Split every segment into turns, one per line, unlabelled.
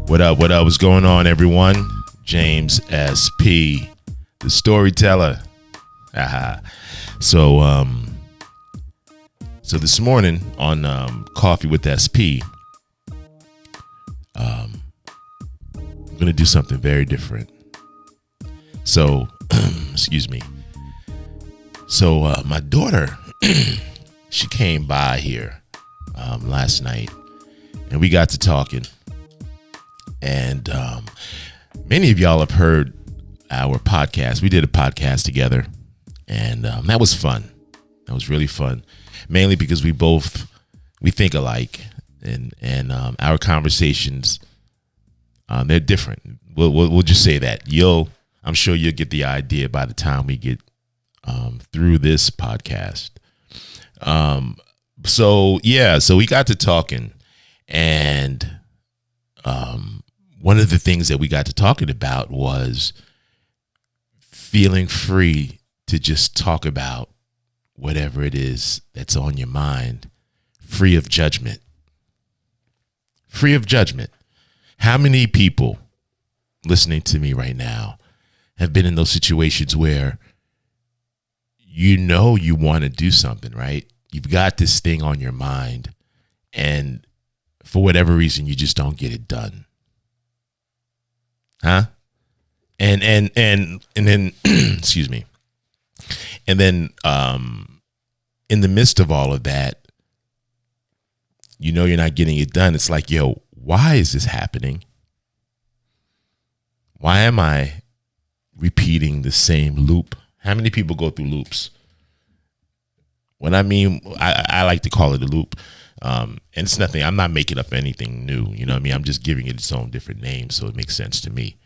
What up? What up? What's going on, everyone? James SP, the storyteller. Aha. So this morning on Coffee with SP, I'm gonna do something very different. So, excuse me. So my daughter, she came by here last night, and we got to talking. And many of y'all have heard our podcast. We did a podcast together, and that was fun. That was really fun, mainly because we think alike, and our conversations, they're different. We'll just say that. I'm sure you'll get the idea by the time we get through this podcast. So we got to talking, and one of the things that we got to talking about was feeling free to just talk about whatever it is that's on your mind, free of judgment. Free of judgment. How many people listening to me right now have been in those situations where you know you want to do something, right? You've got this thing on your mind, and for whatever reason, you just don't get it done. Huh? And then excuse me. And then in the midst of all of that, you know you're not getting it done. It's like, yo, why is this happening? Why am I repeating the same loop? How many people go through loops? When I mean, I like to call it a loop. And it's nothing. I'm not making up anything new. You know what I mean? I'm just giving it its own different name, so it makes sense to me.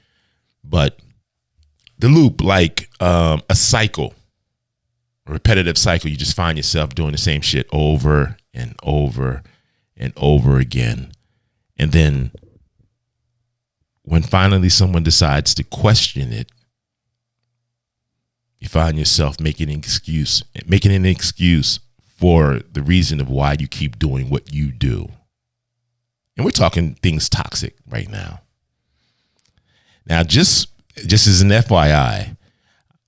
But the loop, like a cycle, a repetitive cycle, you just find yourself doing the same shit over and over and over again. And then when finally someone decides to question it, you find yourself making an excuse for the reason of why you keep doing what you do. And we're talking things toxic right now. Now, just as an FYI,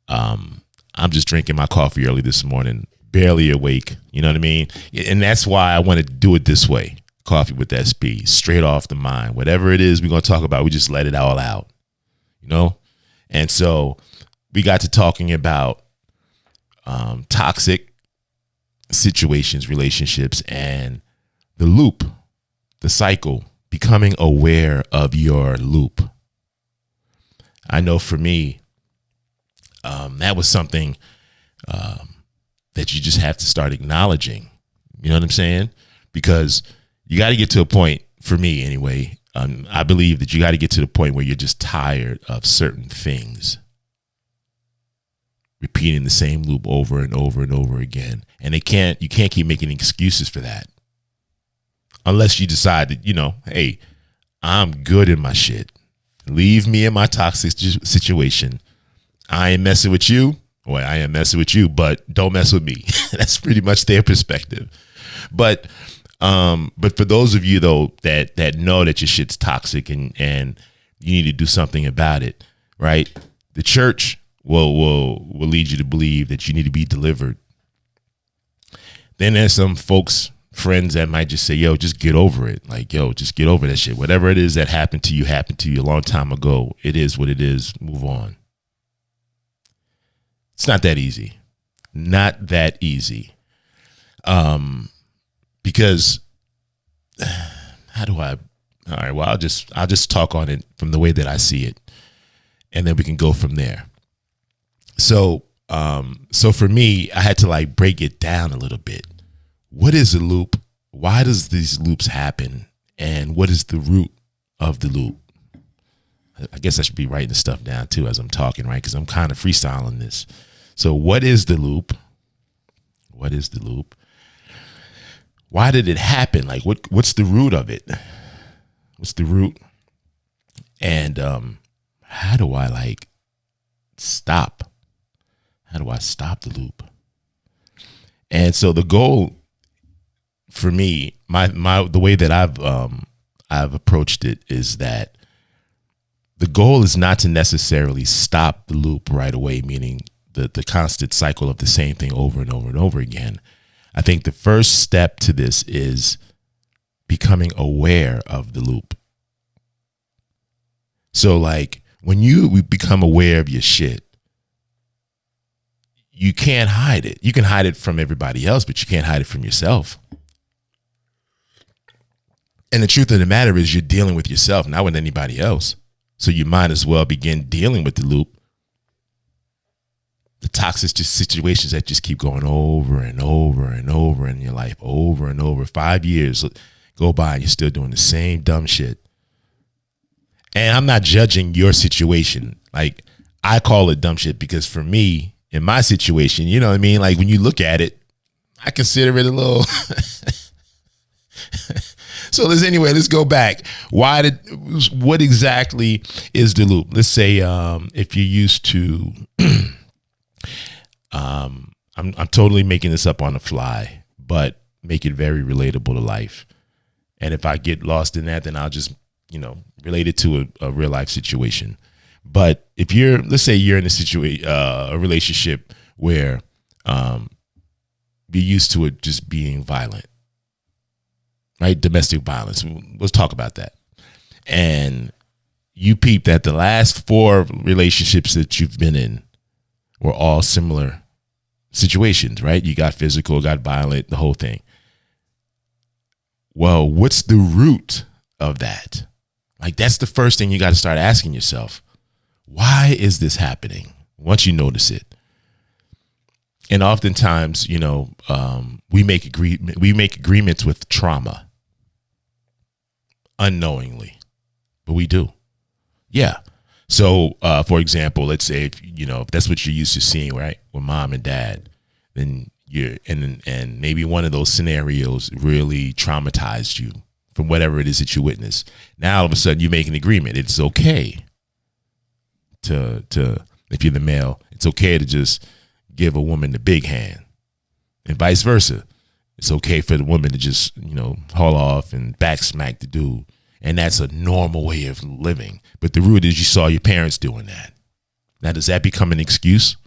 I'm just drinking my coffee early this morning, barely awake. You know what I mean? And that's why I want to do it this way. Coffee with SP, straight off the mind. Whatever it is we're going to talk about, we just let it all out, you know? And so we got to talking about toxic situations, relationships, and the loop, the cycle, becoming aware of your loop. I know for me, that was something that you just have to start acknowledging. You know what I'm saying? Because you got to get to a point, for me anyway, I believe that you got to get to the point where you're just tired of certain things, repeating the same loop over and over and over again. And you can't keep making excuses for that. Unless you decide that, you know, hey, I'm good in my shit. Leave me in my toxic situation. I ain't messing with you. Well, I am messing with you, but don't mess with me. That's pretty much their perspective. But for those of you though that know that your shit's toxic and you need to do something about it, right? The church will lead you to believe that you need to be delivered. Then there's some folks, friends that might just say, yo, just get over it. Like, yo, just get over that shit. Whatever it is that happened to you a long time ago. It is what it is. Move on. It's not that easy. Not that easy. Because all right, well, I'll just talk on it from the way that I see it, and then we can go from there. So for me, I had to like break it down a little bit. What is a loop? Why does these loops happen? And what is the root of the loop? I guess I should be writing this stuff down too as I'm talking, right? Because I'm kind of freestyling this. So what is the loop? What is the loop? Why did it happen? Like what's the root of it? What's the root? And how do I like stop? How do I stop the loop? And so the goal for me, the way that I've approached it is that the goal is not to necessarily stop the loop right away, meaning the constant cycle of the same thing over and over and over again. I think the first step to this is becoming aware of the loop. So like when you become aware of your shit, you can't hide it. You can hide it from everybody else, but you can't hide it from yourself. And the truth of the matter is you're dealing with yourself, not with anybody else. So you might as well begin dealing with the loop. The toxic situations that just keep going over and over and over in your life, over and over. 5 years go by and you're still doing the same dumb shit. And I'm not judging your situation. Like, I call it dumb shit because for me, in my situation, you know what I mean? Like when you look at it, I consider it a little. So let's go back. What exactly is the loop? Let's say if you're used to, I'm totally making this up on the fly, but make it very relatable to life. And if I get lost in that, then I'll just, relate it to a real life situation. But if let's say you're in a relationship where you're used to it just being violent. Right? Domestic violence. Let's talk about that. And you peep that the last 4 relationships that you've been in were all similar situations, right? You got physical, got violent, the whole thing. Well, what's the root of that? Like, that's the first thing you got to start asking yourself. Why is this happening? Once you notice it. And oftentimes, we make agreements with trauma. Unknowingly, but we do. Yeah. So, for example, let's say, if that's what you're used to seeing, right, with mom and dad, then and maybe one of those scenarios really traumatized you from whatever it is that you witness. Now, all of a sudden, you make an agreement. It's okay to if you're the male, it's okay to just give a woman the big hand, and vice versa. It's okay for the woman to just, haul off and back smack the dude. And that's a normal way of living. But the root is you saw your parents doing that. Now, does that become an excuse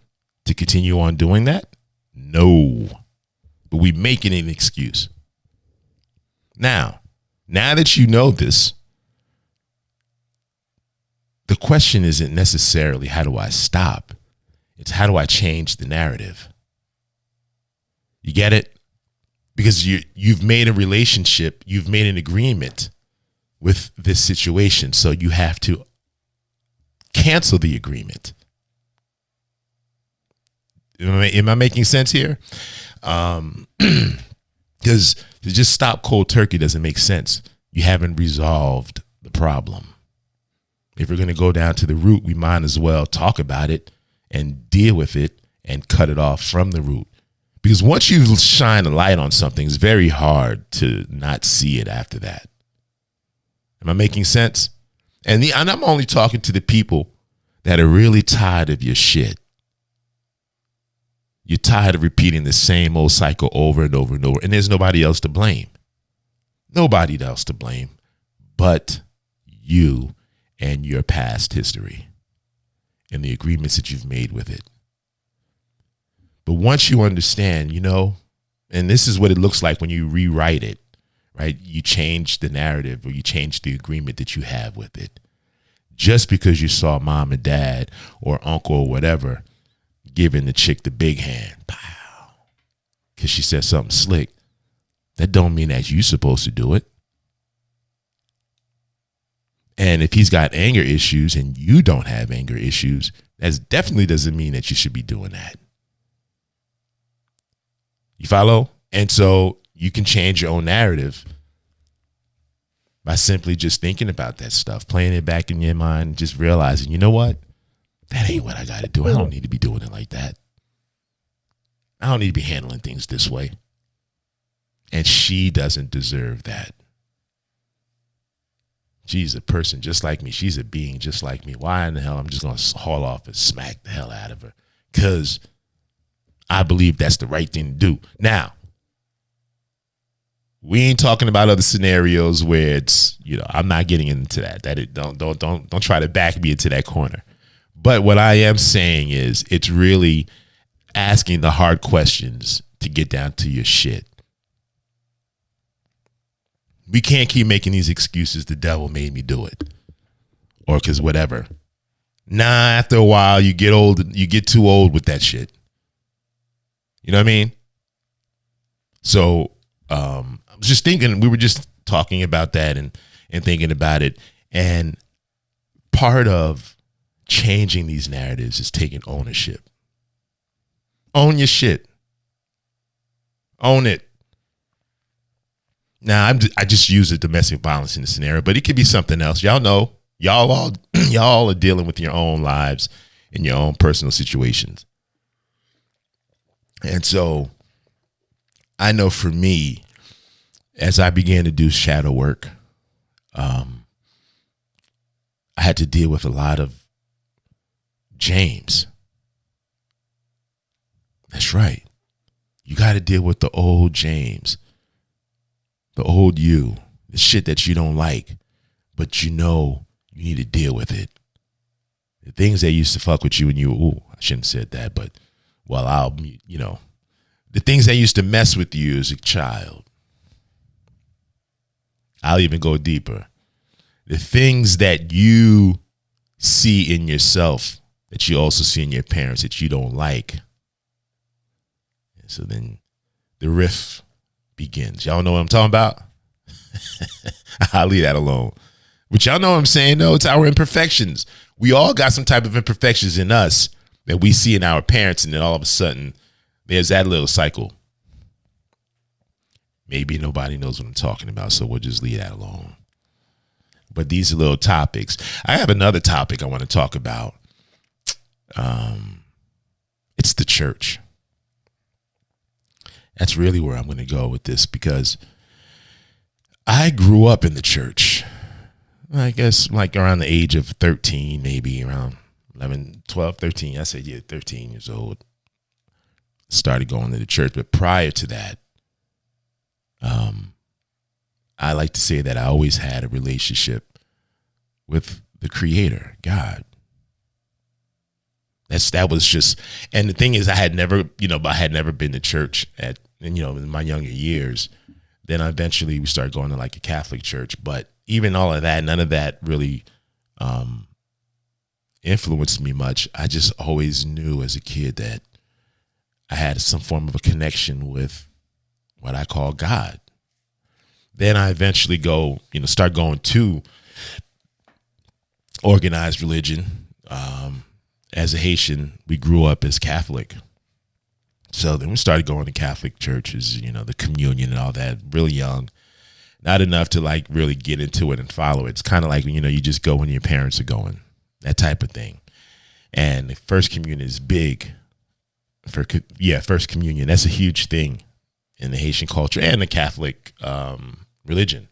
to continue on doing that? No. But we make it an excuse. Now that you know this, the question isn't necessarily how do I stop? It's how do I change the narrative? You get it? Because you've made a relationship, you've made an agreement with this situation, so you have to cancel the agreement. Am I making sense here? Because to just stop cold turkey doesn't make sense. You haven't resolved the problem. If we're going to go down to the root, we might as well talk about it and deal with it and cut it off from the root. Because once you shine a light on something, it's very hard to not see it after that. Am I making sense? And I'm only talking to the people that are really tired of your shit. You're tired of repeating the same old cycle over and over and over. And there's nobody else to blame. Nobody else to blame but you and your past history and the agreements that you've made with it. But once you understand, and this is what it looks like when you rewrite it, right? You change the narrative or you change the agreement that you have with it. Just because you saw mom and dad or uncle or whatever giving the chick the big hand, pow, because she said something slick, that don't mean that you're supposed to do it. And if he's got anger issues and you don't have anger issues, that definitely doesn't mean that you should be doing that. You follow? And so you can change your own narrative by simply just thinking about that stuff, playing it back in your mind, just realizing, you know what? That ain't what I got to do. I don't need to be doing it like that. I don't need to be handling things this way. And she doesn't deserve that. She's a person just like me. She's a being just like me. Why in the hell I'm just going to haul off and smack the hell out of her? Because I believe that's the right thing to do. Now, We ain't talking about other scenarios where it's, I'm not getting into that. Don't try to back me into that corner. But what I am saying is it's really asking the hard questions to get down to your shit. We can't keep making these excuses. The devil made me do it. Or because whatever. Nah, after a while, you get too old with that shit. You know what I mean? So I was just thinking, we were just talking about that and thinking about it. And part of changing these narratives is taking ownership. Own your shit. Own it. Now, I just use the domestic violence in the scenario, but it could be something else. Y'all know, y'all are dealing with your own lives and your own personal situations. And so I know for me, as I began to do shadow work, I had to deal with a lot of James. That's right. You got to deal with the old James, the old you, the shit that you don't like, but you need to deal with it. The things that used to fuck with you and I shouldn't have said that, but the things that used to mess with you as a child. I'll even go deeper. The things that you see in yourself that you also see in your parents that you don't like. And so then the riff begins. Y'all know what I'm talking about? I'll leave that alone. But y'all know what I'm saying, though? It's our imperfections. We all got some type of imperfections in us that we see in our parents, and then all of a sudden, there's that little cycle. Maybe nobody knows what I'm talking about, so we'll just leave that alone. But these are little topics. I have another topic I want to talk about. It's the church. That's really where I'm going to go with this, because I grew up in the church. I guess like around the age of 13, maybe around 11, 12, 13. I said, 13 years old. Started going to the church. But prior to that, I like to say that I always had a relationship with the Creator, God. That was just, and the thing is, I had never been to church in my younger years. Then eventually we started going to like a Catholic church, but even all of that, none of that really influenced me much. I just always knew as a kid that I had some form of a connection with what I call God. Then I eventually start going to organized religion. As a Haitian, we grew up as Catholic. So then we started going to Catholic churches, the communion and all that, really young. Not enough to like really get into it and follow it. It's kind of like, you just go when your parents are going, that type of thing. And the first communion is big. First communion. That's a huge thing in the Haitian culture and the Catholic religion.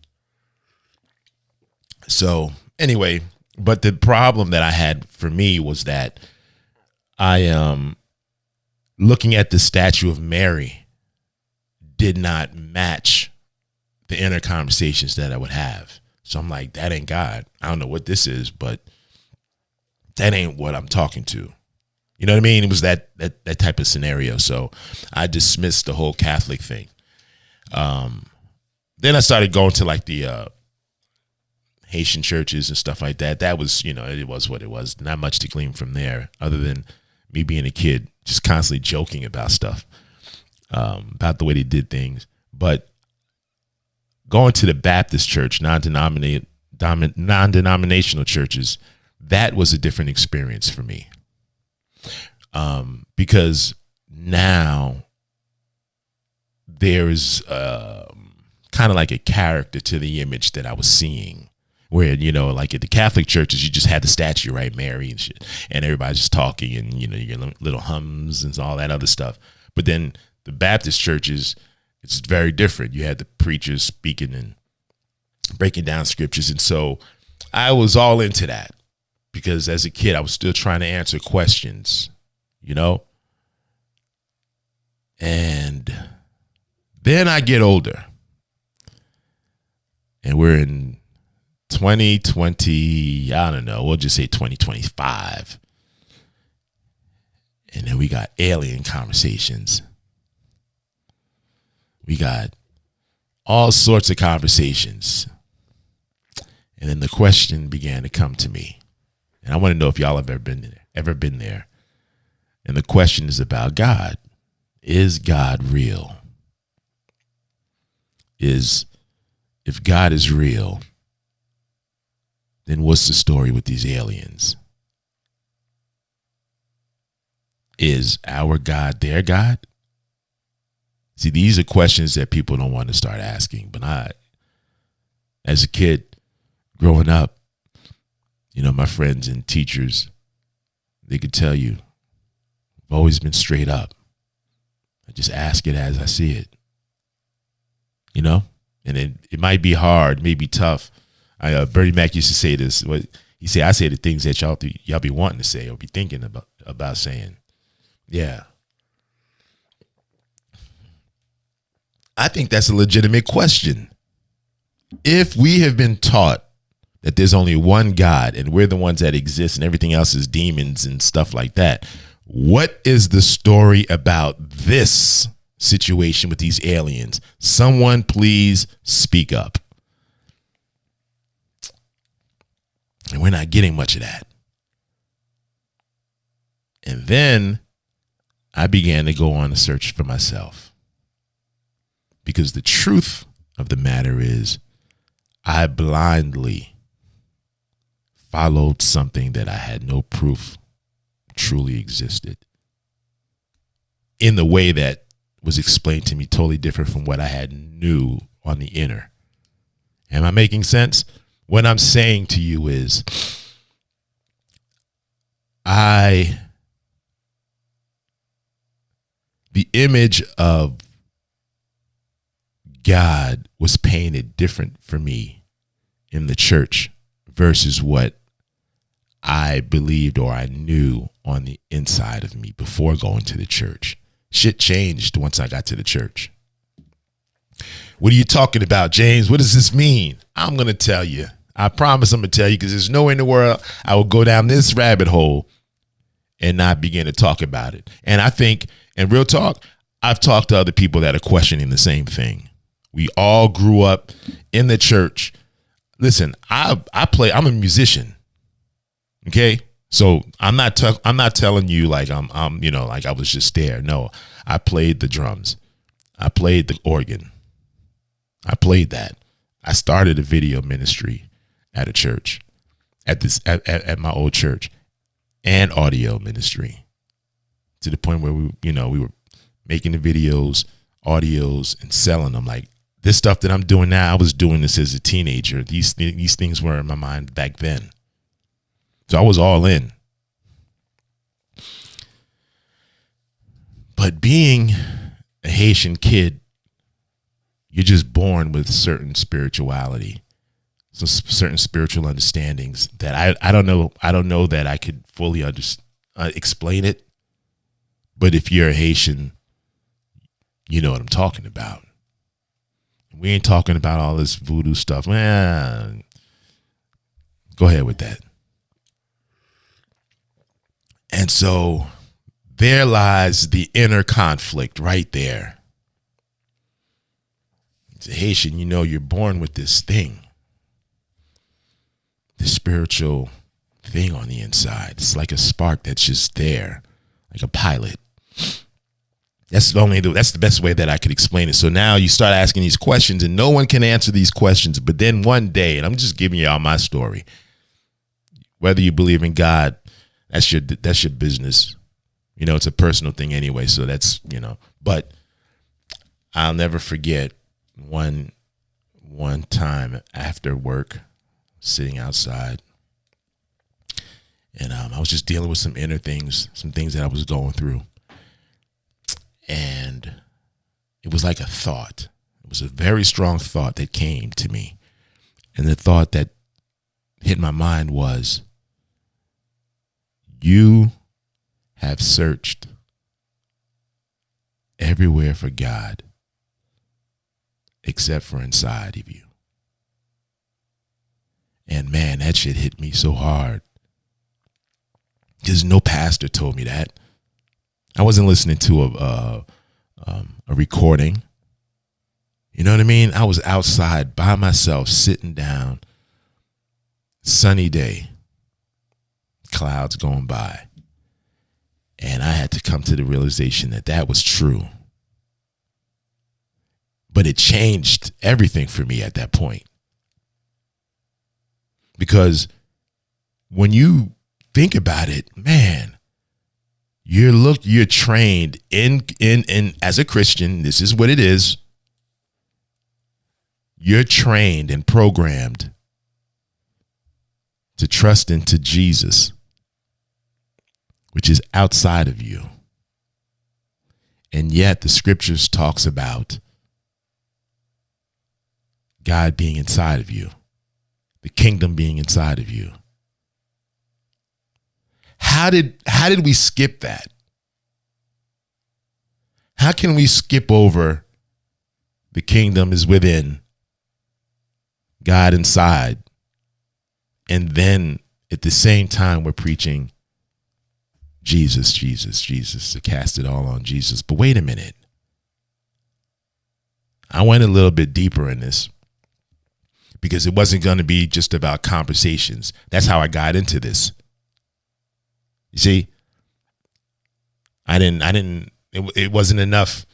So anyway, but the problem that I had for me was that I looking at the statue of Mary did not match the inner conversations that I would have. So I'm like, that ain't God. I don't know what this is, but that ain't what I'm talking to. You know what I mean? It was that type of scenario. So I dismissed the whole Catholic thing. Then I started going to like the Haitian churches and stuff like that. That was, it was what it was. Not much to glean from there other than me being a kid, just constantly joking about stuff, about the way they did things. But going to the Baptist church, non-denominational churches, that was a different experience for me. Because now there's kind of like a character to the image that I was seeing. Where, like at the Catholic churches, you just had the statue, right? Mary and shit. And everybody's just talking and, your little hums and all that other stuff. But then the Baptist churches, it's very different. You had the preachers speaking and breaking down scriptures. And so I was all into that because as a kid, I was still trying to answer questions, And then I get older. And we're in 2020, I don't know, we'll just say 2025. And then we got alien conversations. We got all sorts of conversations. And then the question began to come to me. And I want to know if y'all have ever been there. And the question is about God. Is God real? If God is real, then what's the story with these aliens? Is our God their God? See, these are questions that people don't want to start asking. But as a kid growing up, my friends and teachers, they could tell you, I've always been straight up. I just ask it as I see it. And it might be hard, maybe tough. Bernie Mac used to say this. He said, I say the things that y'all be wanting to say or be thinking about saying. Yeah. I think that's a legitimate question. If we have been taught that there's only one God and we're the ones that exist and everything else is demons and stuff like that, what is the story about this situation with these aliens? Someone please speak up. And we're not getting much of that. And then I began to go on a search for myself. Because the truth of the matter is, I blindly followed something that I had no proof truly existed in the way that was explained to me totally different from what I had knew on the inner. Am I making sense? What I'm saying to you is the image of God was painted different for me in the church versus what I believed or I knew on the inside of me before going to the church. Shit changed once I got to the church. What are you talking about, James? What does this mean? I'm going to tell you. I promise I'm going to tell you, because there's nowhere in the world I will go down this rabbit hole and not begin to talk about it. And I think, and real talk, I've talked to other people that are questioning the same thing. We all grew up in the church. Listen, I'm a musician. Okay. So I'm not telling you like I'm like I was just there. No, I played the drums. I played the organ. I played that. I started a video ministry at a church, at my old church, and audio ministry, to the point where we were making the videos, audios, and selling them. Like this stuff that I'm doing now, I was doing this as a teenager. These things were in my mind back then. So I was all in. But being a Haitian kid, you're just born with certain spirituality, some certain spiritual understandings that I don't know that I could fully explain it. But if you're a Haitian, you know what I'm talking about. We ain't talking about all this voodoo stuff. Man, go ahead with that. And so there lies the inner conflict right there. As a Haitian, you're born with this thing, this spiritual thing on the inside. It's like a spark that's just there, like a pilot. That's the best way that I could explain it. So now you start asking these questions and no one can answer these questions. But then one day, and I'm just giving y'all my story, whether you believe in God, that's your business. It's a personal thing anyway. So that's, but I'll never forget one time after work, sitting outside, and I was just dealing with some inner things, some things that I was going through. And it was like a thought. It was a very strong thought that came to me. And the thought that hit my mind was, you have searched everywhere for God except for inside of you. And man, that shit hit me so hard. Because no pastor told me that. I wasn't listening to a recording. You know what I mean? I was outside by myself, sitting down, sunny day, clouds going by. And I had to come to the realization that that was true. But it changed everything for me at that point. Because when you think about it, man, you're trained in as a Christian, this is what it is. You're trained and programmed to trust into Jesus, which is outside of you. And yet the scriptures talks about God being inside of you, the kingdom being inside of you. How did we skip that? How can we skip over the kingdom is within, God inside, and then at the same time we're preaching Jesus, Jesus, Jesus, to cast it all on Jesus? But wait a minute. I went a little bit deeper in this because it wasn't going to be just about conversations. That's how I got into this. You see, it wasn't enough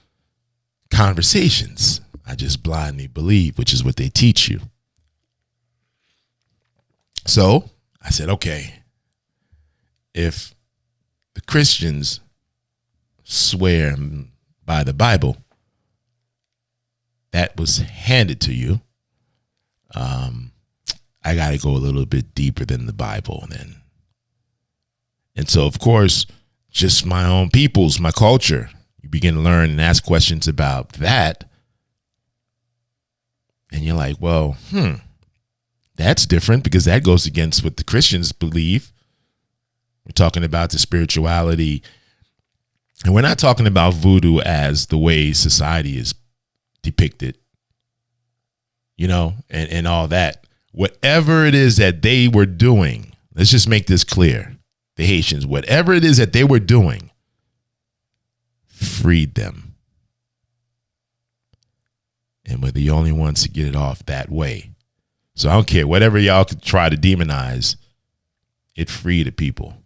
conversations. I just blindly believe, which is what they teach you. So I said, okay, if the Christians swear by the Bible that was handed to you, I got to go a little bit deeper than the Bible then. And so, of course, just my own peoples, my culture, you begin to learn and ask questions about that. And you're like, well, that's different because that goes against what the Christians believe. We're talking about the spirituality. And we're not talking about voodoo as the way society is depicted, and all that. Whatever it is that they were doing, let's just make this clear. The Haitians, whatever it is that they were doing, freed them. And we're the only ones to get it off that way. So I don't care. Whatever y'all could try to demonize, it freed the people.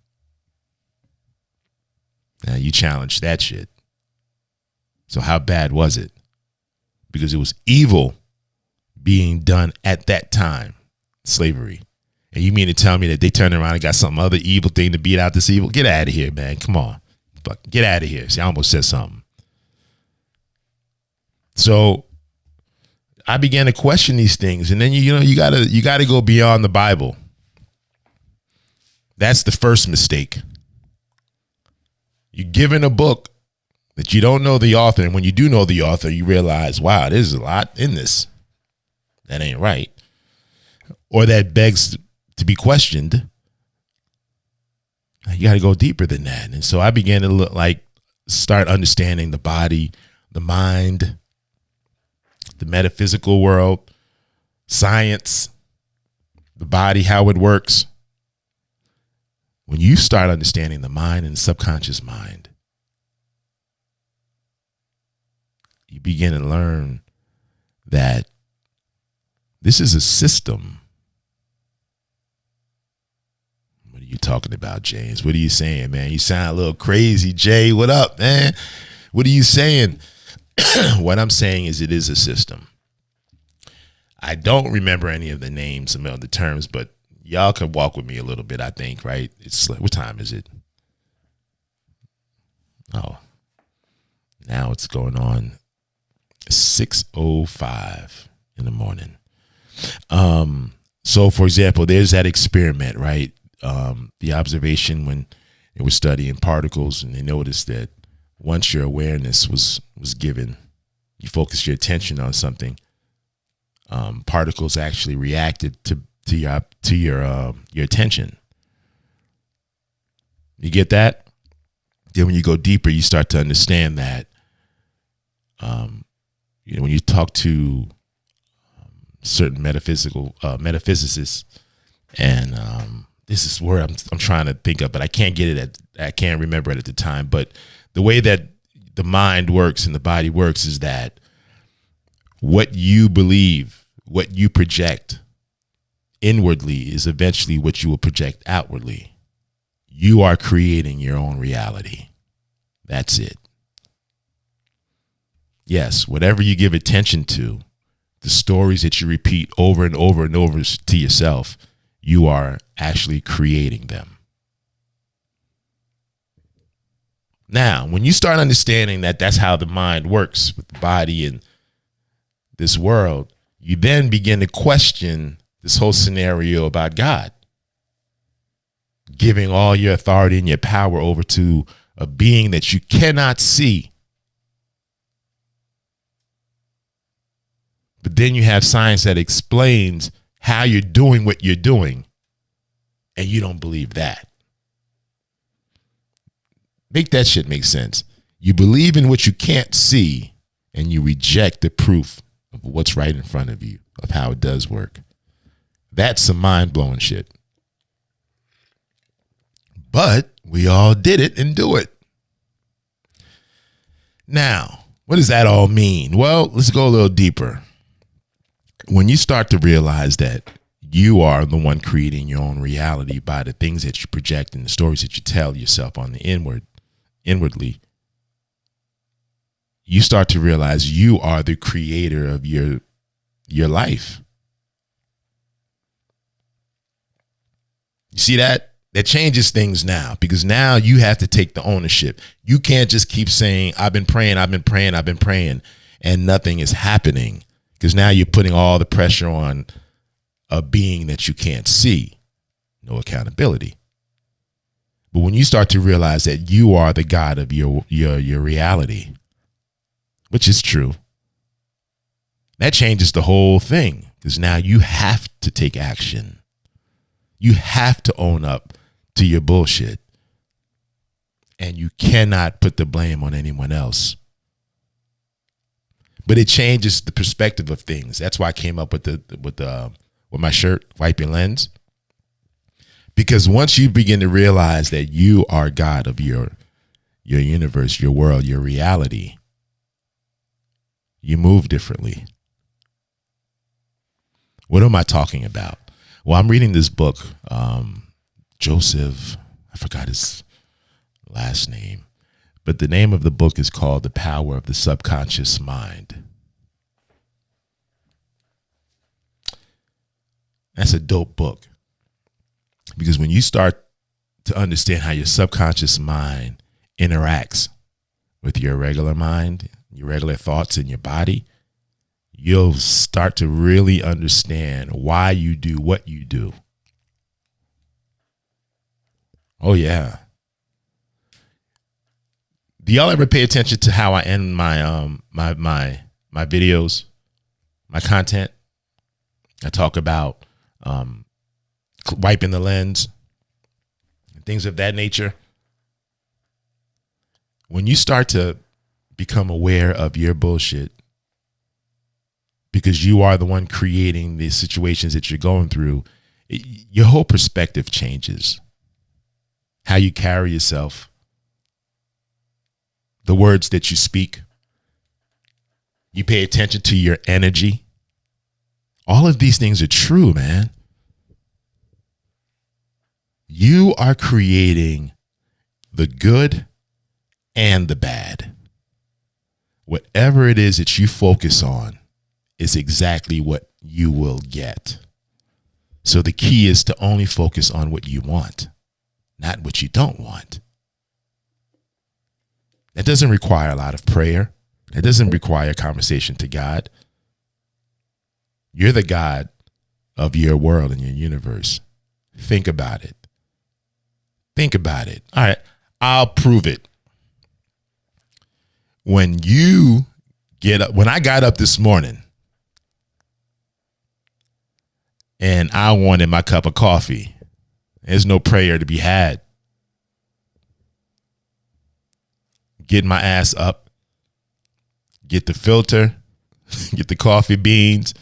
Now you challenge that shit. So how bad was it? Because it was evil being done at that time, slavery. And you mean to tell me that they turned around and got some other evil thing to beat out this evil? Get out of here, man. Come on. Get out of here. See, I almost said something. So I began to question these things. And then, you gotta go beyond the Bible. That's the first mistake. You're given a book that you don't know the author. And when you do know the author, you realize, wow, there's a lot in this that ain't right. Or that begs to be questioned. You got to go deeper than that. And so I began to start understanding the body, the mind, the metaphysical world, science, the body, how it works. When you start understanding the mind and the subconscious mind, you begin to learn that this is a system. What are you talking about, James? What are you saying, man? You sound a little crazy, Jay. What up, man? What are you saying? What I'm saying is it is a system. I don't remember any of the names, some of the terms, but y'all can walk with me a little bit, I think, right? It's like, what time is it? Oh, now it's going on 6:05 in the morning. So for example, there's that experiment, right? The observation when they were studying particles, and they noticed that once your awareness was given, you focused your attention on something, particles actually reacted to your your attention. You get that? Then when you go deeper, you start to understand that when you talk to certain metaphysicists, And this is where I'm trying to think of, but I can't get it I can't remember it at the time. But the way that the mind works and the body works is that what you believe, what you project inwardly is eventually what you will project outwardly. You are creating your own reality. That's it. Yes, whatever you give attention to, the stories that you repeat over and over and over to yourself, you are actually creating them. Now, when you start understanding that that's how the mind works with the body and this world, you then begin to question this whole scenario about God, giving all your authority and your power over to a being that you cannot see. But then you have science that explains how you're doing what you're doing, and you don't believe that. Make that shit make sense. You believe in what you can't see, and you reject the proof of what's right in front of you, of how it does work. That's some mind-blowing shit. But we all did it and do it. Now, what does that all mean? Well, let's go a little deeper. When you start to realize that you are the one creating your own reality by the things that you project and the stories that you tell yourself on the inwardly, you start to realize you are the creator of your life. You see that? That changes things now, because now you have to take the ownership. You can't just keep saying, I've been praying, and nothing is happening, because now you're putting all the pressure on a being that you can't see. No accountability. But when you start to realize that you are the God of your reality, which is true, that changes the whole thing, because now you have to take action. You have to own up to your bullshit, and you cannot put the blame on anyone else. But it changes the perspective of things. That's why I came up with my shirt, Wipe Your Lens. Because once you begin to realize that you are God of your universe, your world, your reality, you move differently. What am I talking about? Well, I'm reading this book, Joseph, I forgot his last name, but the name of the book is called The Power of the Subconscious Mind. That's a dope book, because when you start to understand how your subconscious mind interacts with your regular mind, your regular thoughts in your body, you'll start to really understand why you do what you do. Oh, yeah. Do y'all ever pay attention to how I end my my videos, my content? I talk about wiping the lens, things of that nature. When you start to become aware of your bullshit, because you are the one creating the situations that you're going through, your whole perspective changes. How you carry yourself, the words that you speak, you pay attention to your energy. All of these things are true, man. You are creating the good and the bad. Whatever it is that you focus on is exactly what you will get. So the key is to only focus on what you want, not what you don't want. That doesn't require a lot of prayer. That doesn't require conversation to God. You're the God of your world and your universe. Think about it. Think about it. All right, I'll prove it. When you get up, when I got up this morning and I wanted my cup of coffee, there's no prayer to be had. Get my ass up, get the filter, get the coffee beans,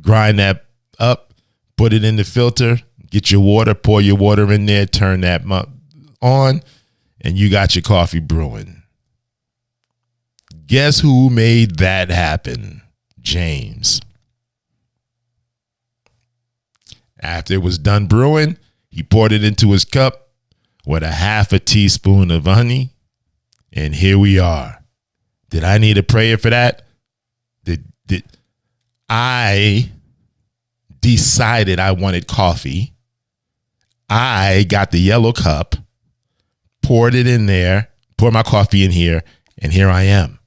grind that up, put it in the filter, get your water, pour your water in there, turn that on, and you got your coffee brewing. Guess who made that happen? James. After it was done brewing, he poured it into his cup with a half a teaspoon of honey, and here we are. Did I need a prayer for that? Did I decided I wanted coffee? I got the yellow cup, poured it in there, poured my coffee in here, and here I am.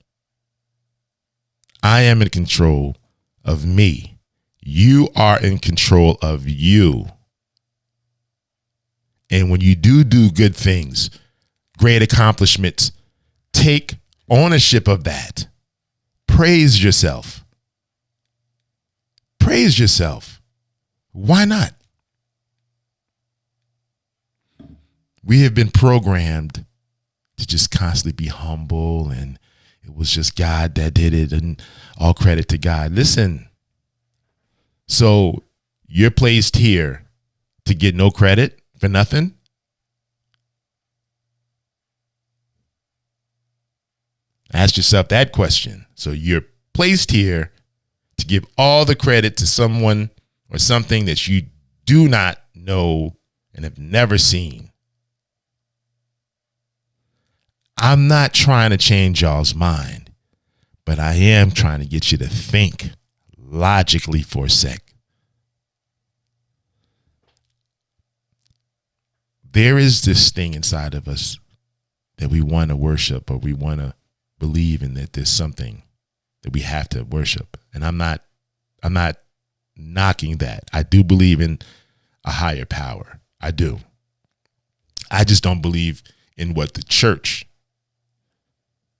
I am in control of me. You are in control of you. And when you do good things, great accomplishments, take ownership of that. Praise yourself. Praise yourself. Why not? We have been programmed to just constantly be humble, and it was just God that did it, and all credit to God. Listen, so you're placed here to get no credit for nothing? Ask yourself that question. So you're placed here to give all the credit to someone or something that you do not know and have never seen. I'm not trying to change y'all's mind, but I am trying to get you to think logically for a sec. There is this thing inside of us that we want to worship, or we want to believe in, that there's something that we have to worship. And I'm not knocking that. I do believe in a higher power. I do. I just don't believe in what the church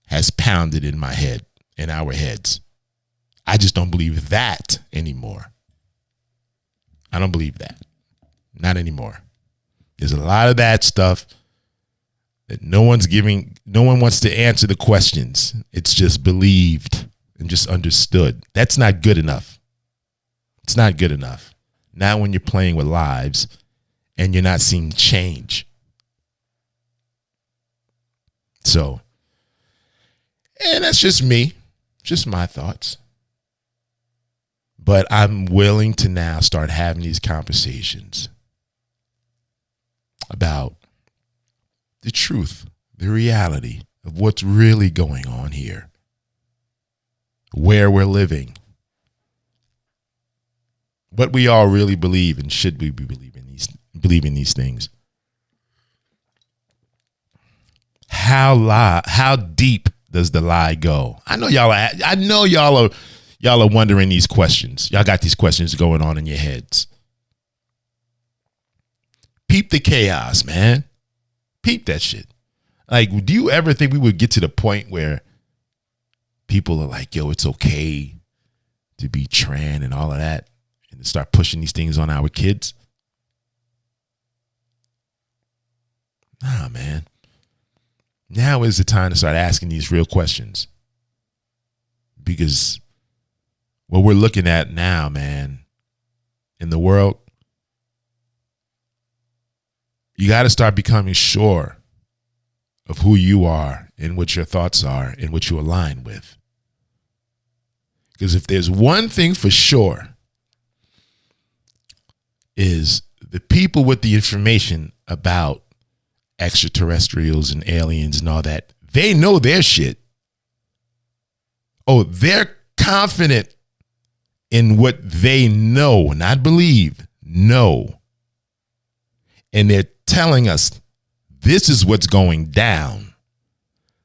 has pounded in my head, in our heads. I just don't believe that anymore. I don't believe that. Not anymore. There's a lot of that stuff that no one wants to answer the questions. It's just believed and just understood. That's not good enough. It's not good enough. Not when you're playing with lives and you're not seeing change. So, and that's just me, just my thoughts. But I'm willing to now start having these conversations about the truth, the reality of what's really going on here, where we're living, what we all really believe, and should we be believing these things. How deep does the lie go? I know y'all are wondering these questions. Y'all got these questions going on in your heads. Peep the chaos, man. Peep that shit. Like, do you ever think we would get to the point where people are like, yo, it's okay to be trans and all of that, and to start pushing these things on our kids? Nah, man. Now is the time to start asking these real questions. Because what we're looking at now, man, in the world, you got to start becoming sure of who you are and what your thoughts are and what you align with. Because if there's one thing for sure, is the people with the information about extraterrestrials and aliens and all that, they know their shit. Oh, they're confident in what they know, not believe, know. And they're telling us this is what's going down.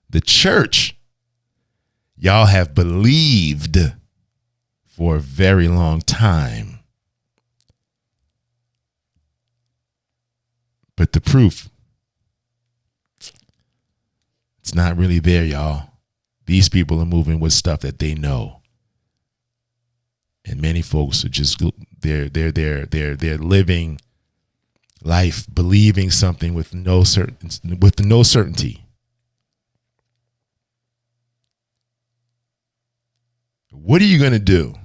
The church, y'all have believed for a very long time. But the proof, it's not really there, y'all. These people are moving with stuff that they know. And many folks are just, they're living life believing something with no certainty. What are you going to do?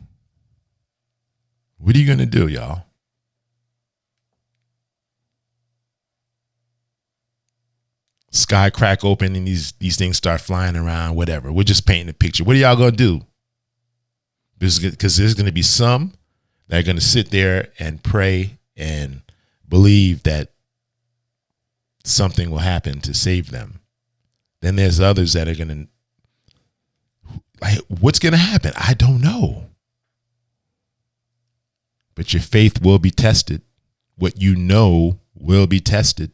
What are you going to do, y'all? Sky crack open and these things start flying around, whatever. We're just painting a picture. What are y'all going to do? Because there's going to be some that are going to sit there and pray and believe that something will happen to save them. Then there's others that are going to, like, what's going to happen? I don't know. But your faith will be tested. What you know will be tested.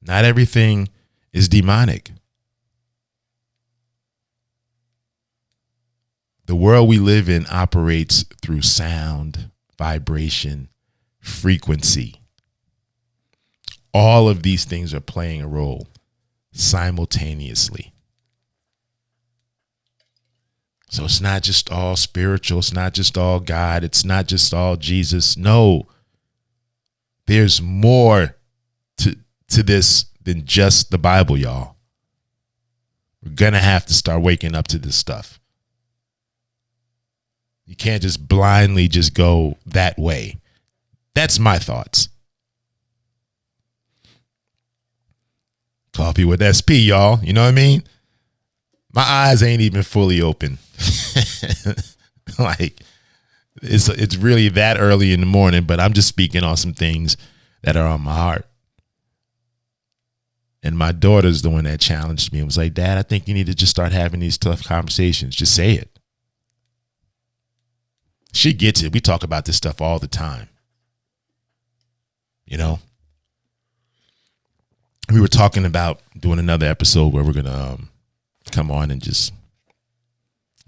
Not everything is demonic. The world we live in operates through sound, vibration, frequency. All of these things are playing a role simultaneously. So it's not just all spiritual. It's not just all God. It's not just all Jesus. No, there's more to this than just the Bible, y'all. We're going to have to start waking up to this stuff. You can't just blindly just go that way. That's my thoughts. Coffee with SP, y'all. You know what I mean? My eyes ain't even fully open. Like, it's really that early in the morning, but I'm just speaking on some things that are on my heart. And my daughter's the one that challenged me and was like, Dad, I think you need to just start having these tough conversations. Just say it. She gets it. We talk about this stuff all the time. You know? We were talking about doing another episode where we're going to come on and just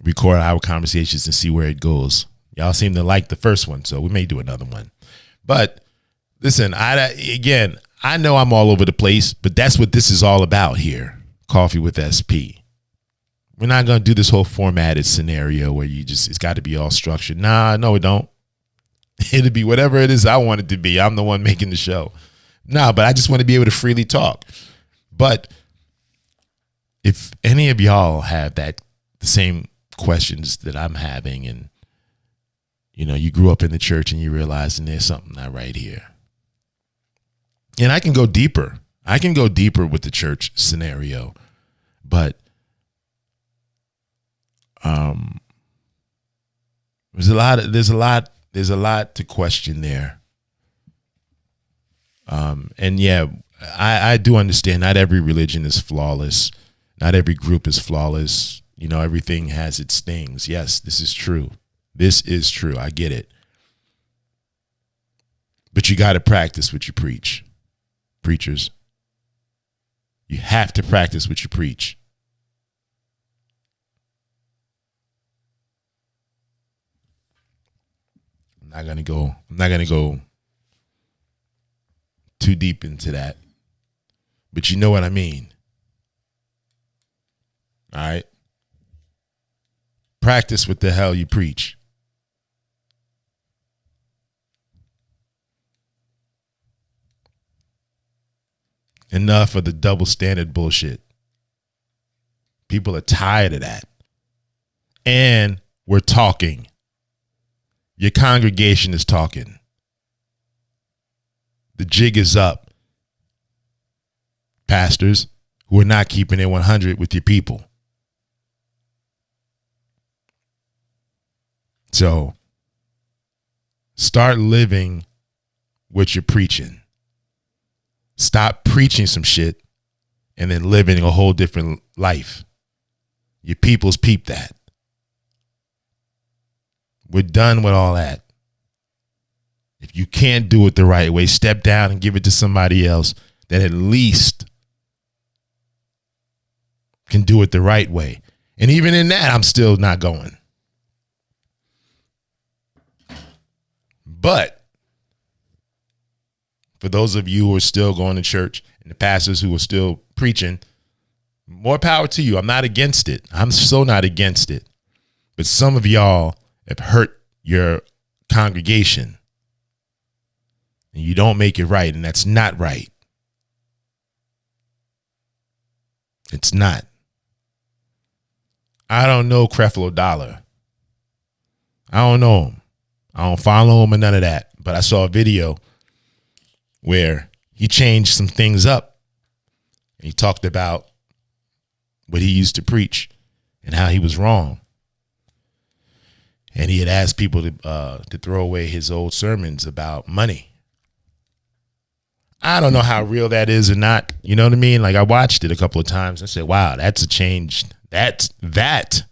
record our conversations and see where it goes. Y'all seem to like the first one, so we may do another one. But listen, I know I'm all over the place, but that's what this is all about here. Coffee with SP. We're not going to do this whole formatted scenario where it's got to be all structured. Nah, no, it don't. It'll be whatever it is I want it to be. I'm the one making the show. Nah, but I just want to be able to freely talk. But if any of y'all have the same questions that I'm having, and, you know, you grew up in the church and you realizing there's something not right here. And I can go deeper. I can go deeper with the church scenario, but there's a lot to question there. And yeah, I do understand not every religion is flawless. Not every group is flawless. You know, everything has its things. Yes, this is true. This is true. I get it. But you got to practice what you preach. Preachers, you have to practice what you preach. I'm not gonna go too deep into that, but you know what I mean. All right, practice what the hell you preach. Enough of the double standard bullshit. People are tired of that. And we're talking. Your congregation is talking. The jig is up. Pastors who are not keeping it 100 with your people. So start living what you're preaching. Stop preaching some shit and then living a whole different life. Your people's peep that. We're done with all that. If you can't do it the right way, step down and give it to somebody else that at least can do it the right way. And even in that, I'm still not going. But for those of you who are still going to church and the pastors who are still preaching, more power to you. I'm not against it. I'm so not against it. But some of y'all have hurt your congregation and you don't make it right. And that's not right. It's not. I don't know Creflo Dollar. I don't know him. I don't follow him or none of that. But I saw a video where he changed some things up. And he talked about what he used to preach and how he was wrong. And he had asked people to throw away his old sermons about money. I don't know how real that is or not. You know what I mean? Like, I watched it a couple of times. I said, wow, that's a change. That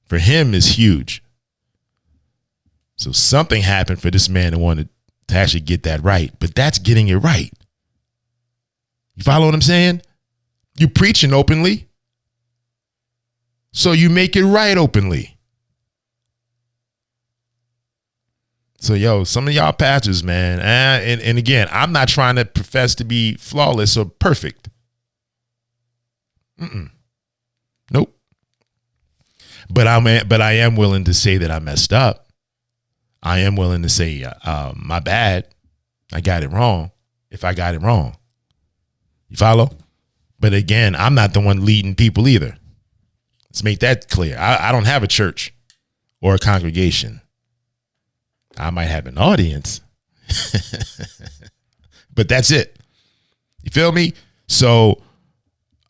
for him is huge. So something happened for this man to want to actually get that right. But that's getting it right. You follow what I'm saying? You preaching openly, so you make it right openly. So, yo, some of y'all pastors, man, and again, I'm not trying to profess to be flawless or perfect. Nope. But I am willing to say that I messed up. I am willing to say, my bad. I got it wrong. If I got it wrong, you follow? But again, I'm not the one leading people either. Let's make that clear. I don't have a church or a congregation. I might have an audience, but that's it. You feel me? So,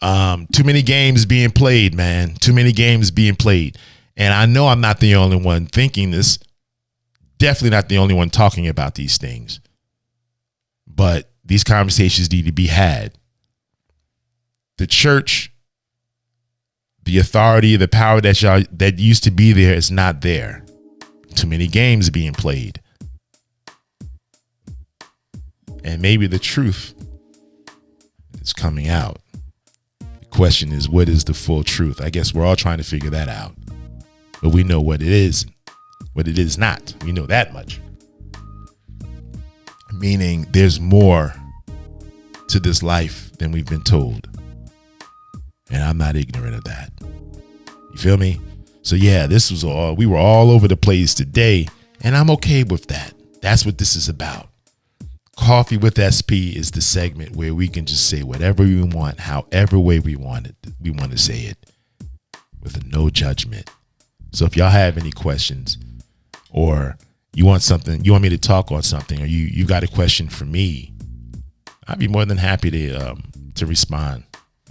too many games being played, man. Too many games being played. And I know I'm not the only one thinking this. Definitely not the only one talking about these things. But these conversations need to be had. The church, the authority, the power that used to be there is not there. Too many games being played. And maybe the truth is coming out. The question is, what is the full truth? I guess we're all trying to figure that out. But we know what it is, what it is not. We know that much. Meaning there's more to this life than we've been told. And I'm not ignorant of that. You feel me? So yeah, we were all over the place today, and I'm okay with that. That's what this is about. Coffee with SP is the segment where we can just say whatever we want, however way we want it. We want to say it with no judgment. So if y'all have any questions, or you want me to talk on something, or you got a question for me, I'd be more than happy to respond,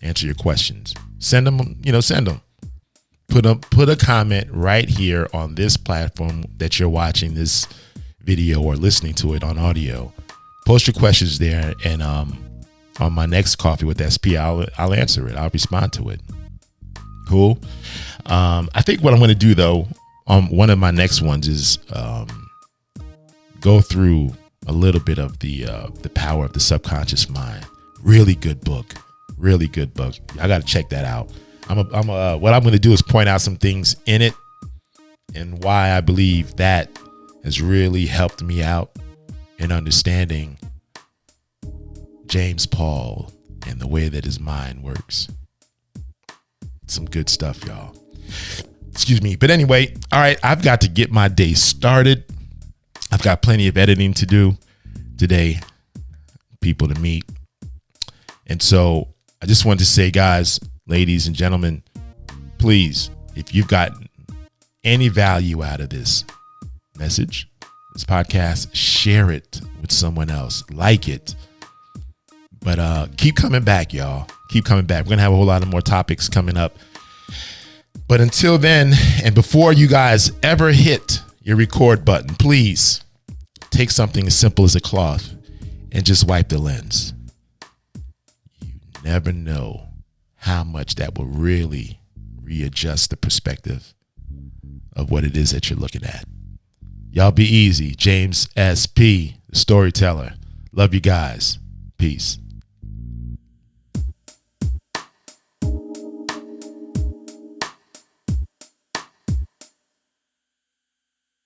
answer your questions. Send them. Put a comment right here on this platform that you're watching this video or listening to it on audio. Post your questions there, and on my next Coffee with SP, I'll answer it. I'll respond to it. Cool. I think what I'm going to do though, one of my next ones is go through a little bit of the power of the subconscious mind. Really good book. I got to check that out. What I'm going to do is point out some things in it and why I believe that has really helped me out in understanding James Paul and the way that his mind works. Some good stuff, y'all. Excuse me. But anyway, all right, I've got to get my day started. I've got plenty of editing to do today, people to meet. And so I just wanted to say, guys, ladies and gentlemen, please, if you've got any value out of this message, this podcast, share it with someone else. Like it. But keep coming back, y'all. Keep coming back. We're going to have a whole lot of more topics coming up. But until then, and before you guys ever hit your record button, please take something as simple as a cloth and just wipe the lens. You never know how much that will really readjust the perspective of what it is that you're looking at. Y'all be easy. James SP, the storyteller. Love you guys. Peace.